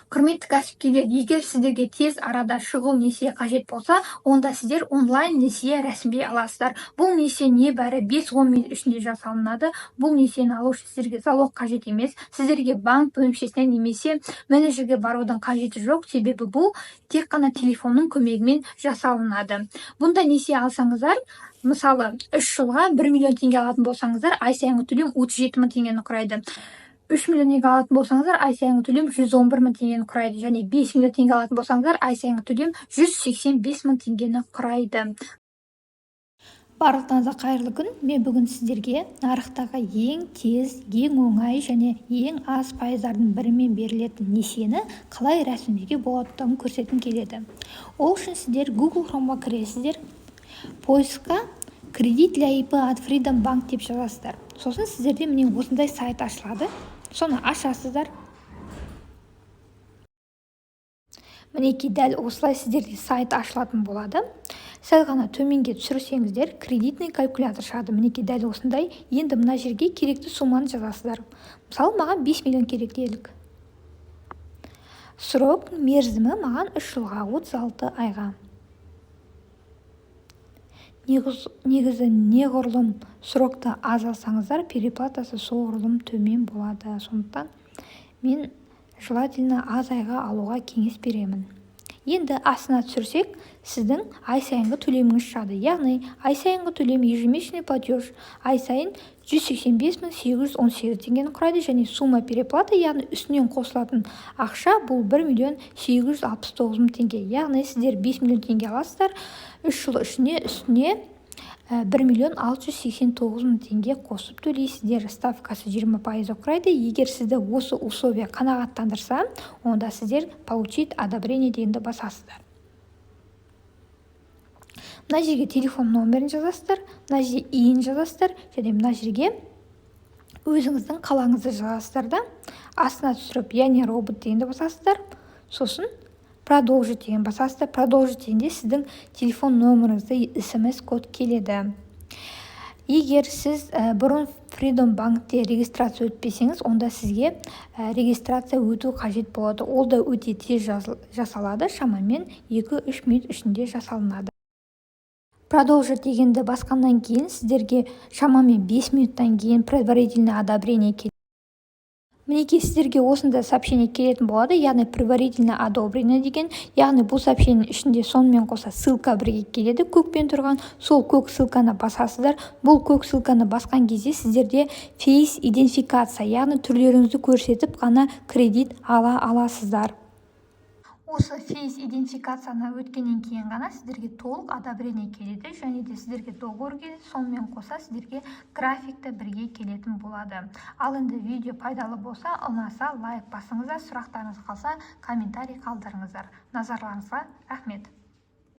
Құрметті кәсіпкерлер, егер сіздерге тез арада шұғыл несие қажет болса, онда сіздер онлайн несие рәсімдей аласыздар. Бұл несие небәрі 5-10 минут ішінде жасалынады. Бұл несиені алу үшін сіздерге залог қажет емес. Сіздерге банк бөлімшесіне немесе менеджерге барудың қажеті жоқ, себебі бұл тек қана телефонның көмегімен жасалынады. Бұнда несие алсаңыздар, мысалы 3 жылға 1 миллион теңге алатын болсаңыздар, ай сайынғы төлем 37 мың теңгені құрайды. 3 миллион теңге алатын болсаңыздар, ай сайынғы төлем 111 мың теңгені құрайды. Және 5 миллион теңге алатын болсаңыздар, ай сайынғы төлем 185 мың теңгені құрайды. Барлықтарыңызға қайырлы күн. Мен бүгін сіздерге нарықтағы ең тез, ең оңай және ең аз пайыздардың бірімен берілетін несиені қалай рәсімдеуге болатындығын көрсеткім келеді. Ол үшін сіздер Google Chrome'ға кіресіздер. Поискқа кредит для ИП от Freedom Bank деп жазасыздар. Сосын сіздерде міне осындай сайт ашылады. Соны ашасыздар. Мінекей дәл осылай сіздерде сайт ашылатын болады. Сәл ғана төменге түсірсеңіздер, кредитный калькулятор шығады. Мінекей дәл осындай. Енді мына жерге керекті сумманы жазасыздар. Мысалы, маған 5 миллион керек делік. Срок мерзімі маған 3 жылға 36 айға. Негізі неғұрлым срокты аз алсаңыздар, переплатасы соғұрлым төмен болады. Сондықтан мен желательно аз айға алуға кеңес беремін. Енді астына түсірсек, сіздің ай сайынғы төлеміңіз шығады. Яғни, ай сайынғы төлем ежемесячный платеж ай сайын 185 818 теңгені құрайды және сумма переплата, яғни үстінен қосылатын ақша бұл 1 миллион 869 мың теңге. Яғни, сіздер 5 миллион теңге аласыздар, 3 жыл үстіне 1 миллион 689 мың теңге қосып төлейсіздер. Ставкасы 20% құрайды. Егер сізді осы условия қанағаттандырса, онда сіздер получить одобрение дегенді басасыздар. Мына жерге телефон номерін жазасыздар, мына жерге иін жазасыздар, және мына жерге өзіңіздің қалаңызды жазасыздар да, астына түсіріп, яғни робот дегенді басасыздар. Сосын продолжить деген басасыздар. Продолжить дегенде сіздің телефон номеріңізді SMS код келеді. Егер сіз бұрын Freedom Bank'те регистрация өтпесеңіз, онда сізге регистрация өту қажет болады. Ол да өте тез жасалады, шамамен 2-3 минут ішінде жасалынады. Продолжить дегенді басқаннан кейін сіздерге шамамен 5 минуттан кейін предварительное одобрение келеді. Мінекей сіздерге осында сообщение келетін болады, яғни предварительно одобрено деген, яғни бұл сообщение ішінде сонымен қоса ссылка бірге келеді, көкпен тұрған, сол көк ссылканы басасыздар. Бұл көк ссылканы басқан кезде сіздерде face идентификация, яғни түрлеріңізді көрсетіп қана кредит ала аласыздар. Осы face идентификацияны өткеннен кейін ғана сіздерге толық одобрение келеді, және де сіздерге договор келеді, сонымен қоса сіздерге графикті бірге келетін болады. Ал енді видео пайдалы болса, ұнаса лайк басыңыздар, сұрақтарыңыз қалса комментарий қалдырыңыздар. Назарларыңызға рахмет.